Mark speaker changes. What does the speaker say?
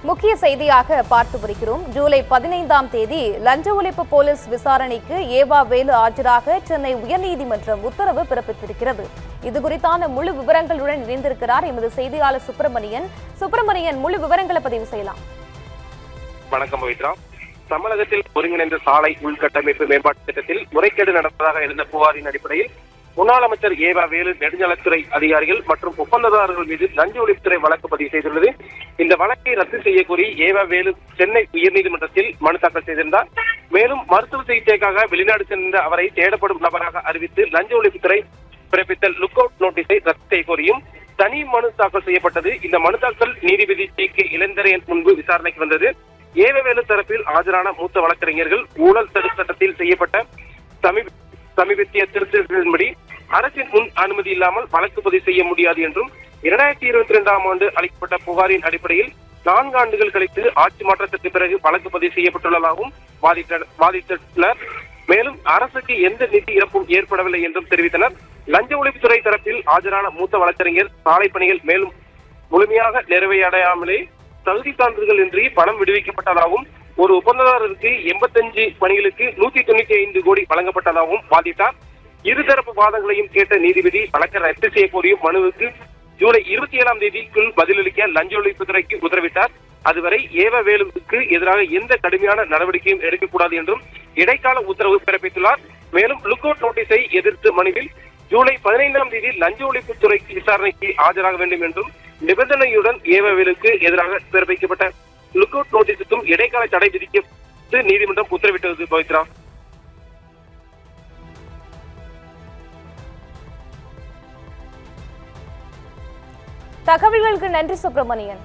Speaker 1: முக்கிய செய்தியாக பார்த்து வருகிறோம். ஜூலை 15ஆம் தேதி லஞ்ச ஒழிப்பு போலீஸ் விசாரணைக்கு ஏவா வேலு ஆஜராக சென்னை உயர்நீதிமன்றம் உத்தரவு பிறப்பித்திருக்கிறது. இது குறித்தான முழு விவரங்களுடன் இணைந்திருக்கிறார் எமது செய்தியாளர் சுப்பிரமணியன். முழு விவரங்களை பதிவு செய்யலாம்.
Speaker 2: வணக்கம் பவித்ரா. தமிழகத்தில் ஒருங்கிணைந்த சாலை உள்கட்டமைப்பு மேம்பாட்டு திட்டத்தில் முறைகேடு நடப்பதாக எழுந்த புகாரின் அடிப்படையில் முன்னாள் அமைச்சர் ஏவா வேலு, நெடுஞ்சாலைத்துறை அதிகாரிகள் மற்றும் ஒப்பந்ததாரர்கள் மீது லஞ்ச ஒழிப்புத்துறை வழக்கு பதிவு செய்துள்ளது. இந்த வழக்கை ரத்து செய்ய கோரி ஏவா வேலு சென்னை உயர்நீதிமன்றத்தில் மனு தாக்கல் செய்திருந்தார். மேலும் மருத்துவ சிகிச்சைக்காக வெளிநாடு சென்ற அவரை தேடப்படும் நபராக அறிவித்து லஞ்ச ஒழிப்புத்துறை பிறப்பித்த லுக் அவுட் நோட்டீஸை ரத்து செய்ய கோரியும் தனி மனு தாக்கல் செய்யப்பட்டது. இந்த மனு தாக்கல் நீதிபதி டி.கே. இளந்தரையன் முன்பு விசாரணைக்கு வந்தது. ஏவவேலு தரப்பில் ஆஜரான மூத்த வழக்கறிஞர்கள் ஊழல் தடுப்பு சட்டத்தில் செய்யப்பட்ட சமீபத்திய திருத்தங்களின்படி அரசின் முன் அனுமதி இல்லாமல் வழக்கு பதிவு செய்ய முடியாது என்றும் 2022ஆம் ஆண்டு அளிக்கப்பட்ட புகாரின் அடிப்படையில் 4 ஆண்டுகள் கழித்து ஆட்சி மாற்றத்திற்கு பிறகு வழக்கு பதிவு செய்யப்பட்டுள்ளதாகவும் வாதிட்டனர். மேலும் அரசுக்கு எந்த நிதி இழப்பும் ஏற்படவில்லை என்றும் தெரிவித்தனர். லஞ்ச ஒழிப்புத்துறை தரப்பில் ஆஜரான மூத்த வழக்கறிஞர் சாலை பணிகள் மேலும் முழுமையாக நிறைவடையாமலே தகுதி சான்றிதழ்கள் இன்றி பணம் விடுவிக்கப்பட்டதாகவும் ஒரு ஒப்பந்ததாரருக்கு 85 பணிகளுக்கு 195 கோடி வழங்கப்பட்டதாகவும் வாதிட்டார். இருதரப்பு வாதங்களையும் கேட்ட நீதிபதி வழக்கை ரத்து செய்ய கோரியும் மனுவுக்கு ஜூலை 27ஆம் தேதிக்குள் பதிலளிக்க லஞ்ச ஒழிப்புத்துறைக்கு உத்தரவிட்டார். அதுவரை ஏவவேலுவுக்கு எதிராக எந்த கடுமையான நடவடிக்கையும் எடுக்கக்கூடாது என்றும் இடைக்கால உத்தரவு பிறப்பித்துள்ளார். மேலும் லுக் அவுட் நோட்டீஸை எதிர்த்து மனுவில் ஜூலை 15ஆம் தேதி லஞ்ச ஒழிப்புத்துறைக்கு விசாரணைக்கு ஆஜராக வேண்டும் என்றும் நிபந்தனையுடன் ஏவவேலுக்கு எதிராக பிறப்பிக்கப்பட்ட லுக் அவுட் நோட்டீஸுக்கும் இடைக்கால தடை விதிக்க நீதிமன்றம் உத்தரவிட்டது. பவித்ரா,
Speaker 1: தகவல்களுக்கு நன்றி சுப்பிரமணியன்.